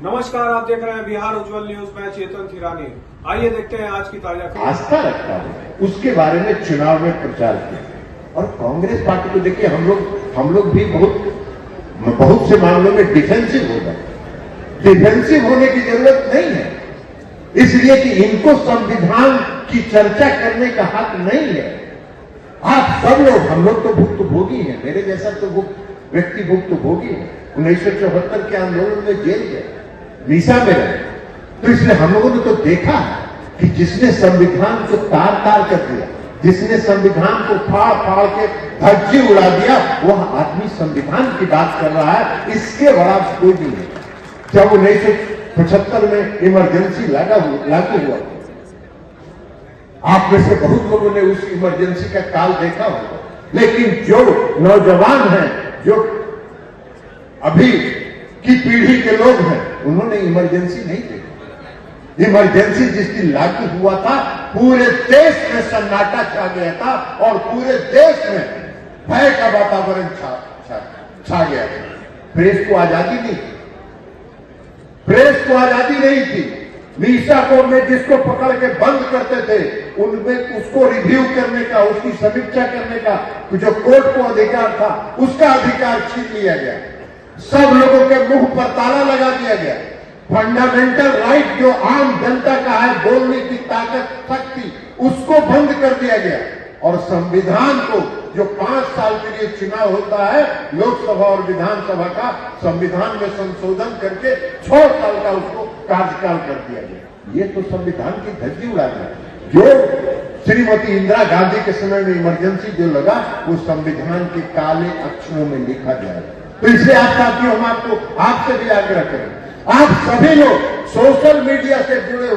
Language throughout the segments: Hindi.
नमस्कार, आप देख रहे हैं बिहार उज्जवल न्यूज। मैं चेतन थिरानी। आइए देखते हैं आज की ताजा खबर। आस्था रखता हूं उसके बारे में चुनाव में प्रचार किया। और कांग्रेस पार्टी को देखिए, हम लोग भी बहुत से मामलों में डिफेंसिव हो गए। डिफेंसिव होने की जरूरत नहीं है, इसलिए कि इनको संविधान की चर्चा करने का हक नहीं है। आप सब लोग, हम लोग तो भुक्तभोगी हैं, मेरे जैसा तो व्यक्ति भुक्तभोगी है। 1974 के आंदोलन में जेल गए, मीसा में रहे, तो इसलिए हम लोगों ने तो देखा कि जिसने संविधान को तार कर दिया, जिसने संविधान को फाड़ फाड़ के धज्जी उड़ा दिया, वह आदमी संविधान की बात कर रहा है। इसके बड़ा कोई नहीं है। जब 1975 में इमरजेंसी लागू हुआ, आप में से बहुत लोगों ने उस इमरजेंसी का काल देखा होगा, लेकिन जो नौजवान हैं, जो अभी की पीढ़ी के लोग हैं, उन्होंने इमरजेंसी नहीं देखी। इमरजेंसी जिस दिन लागू हुआ था, पूरे देश में सन्नाटा छा गया था और पूरे देश में भय का वातावरण छा गया था। प्रेस को आजादी नहीं थी, प्रेस को आजादी नहीं थी। मीसा को में जिसको पकड़ के बंद करते थे, उनमें उसको रिव्यू करने का, उसकी समीक्षा करने का जो कोर्ट को अधिकार था, उसका अधिकार छीन लिया गया। सब लोगों के मुंह पर ताला लगा दिया गया। फंडामेंटल राइट जो आम जनता का है, बोलने की ताकत, शक्ति, उसको बंद कर दिया गया। और संविधान को, जो 5 साल के लिए चुनाव होता है लोकसभा और विधानसभा का, संविधान में संशोधन करके 6 साल का उसको कार्यकाल कर दिया गया। ये तो संविधान की धज्जी उड़ा दिया। जो श्रीमती इंदिरा गांधी के समय में इमरजेंसी जो लगा, वो संविधान के काले अक्षरों में लिखा गया। तो इसलिए आप साथियों, हम आपसे भी आग्रह करें, आप सभी लोग सोशल मीडिया से जुड़े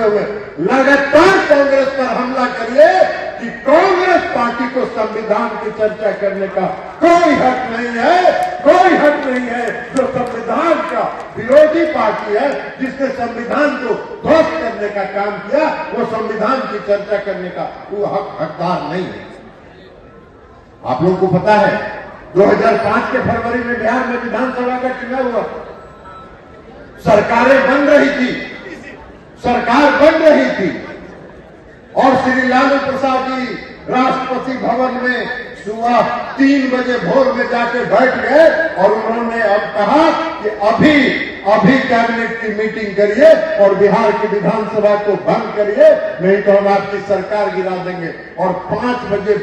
हुए, लगातार कांग्रेस पर हमला करिए कि कांग्रेस पार्टी को संविधान की चर्चा करने का कोई हक नहीं है, कोई हक नहीं है। जो संविधान का विरोधी पार्टी है, जिसने संविधान को ध्वस्त करने का काम किया, वो संविधान की चर्चा करने का वो हकदार नहीं है। आप लोगों को पता है, 2005 के फरवरी में बिहार में विधानसभा का चुनाव हुआ। सरकार बन रही थी और श्री लालू प्रसाद जी राष्ट्रपति भवन में सुबह 3 बजे भोर में जाके बैठ गए और उन्होंने अब कहा कि अभी कैबिनेट की मीटिंग करिए और बिहार की विधानसभा को भंग करिए, नहीं तो हम आपकी सरकार गिरा देंगे। और 5 बजे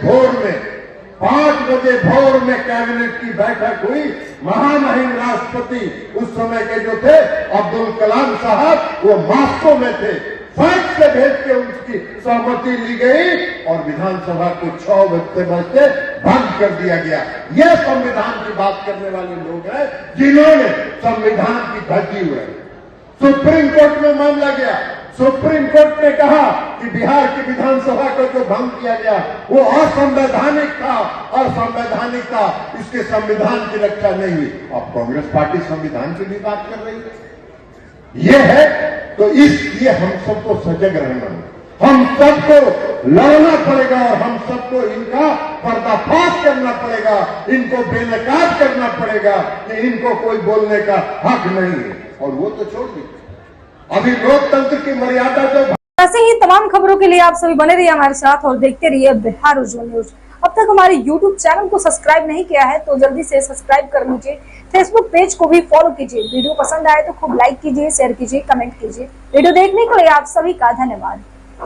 भोर में कैबिनेट की बैठक हुई। महामहिम राष्ट्रपति उस समय के जो थे अब्दुल कलाम साहब, वो मास्को में थे। फैक्स से भेज के उसकी सहमति ली गई और विधानसभा को 6 बजते बंद कर दिया गया। ये संविधान की बात करने वाले लोग हैं जिन्होंने संविधान की धज्जी उड़ाई। सुप्रीम कोर्ट में मामला गया। सुप्रीम कोर्ट ने कहा कि बिहार की विधानसभा को जो भंग किया गया वो असंवैधानिक था, इसके संविधान की रक्षा नहीं हुई। अब कांग्रेस पार्टी संविधान की भी बात कर रही है। ये है, तो इसलिए हम सबको सजग रहना है, हम सबको लड़ना पड़ेगा और हम सबको इनका पर्दाफाश करना पड़ेगा, इनको बेनकाब करना पड़ेगा कि इनको कोई बोलने का हक नहीं है। और वो तो छोड़ दीजिए, अभी लोकतंत्र की मर्यादा जो। ऐसे ही तमाम खबरों के लिए आप सभी बने रहिए हमारे साथ और देखते रहिए बिहार उज्जवल न्यूज। अब तक हमारे YouTube चैनल को सब्सक्राइब नहीं किया है तो जल्दी से सब्सक्राइब कर लीजिए। फेसबुक पेज को भी फॉलो कीजिए। वीडियो पसंद आए तो खूब लाइक कीजिए, शेयर कीजिए, कमेंट कीजिए। वीडियो देखने के लिए आप सभी का धन्यवाद।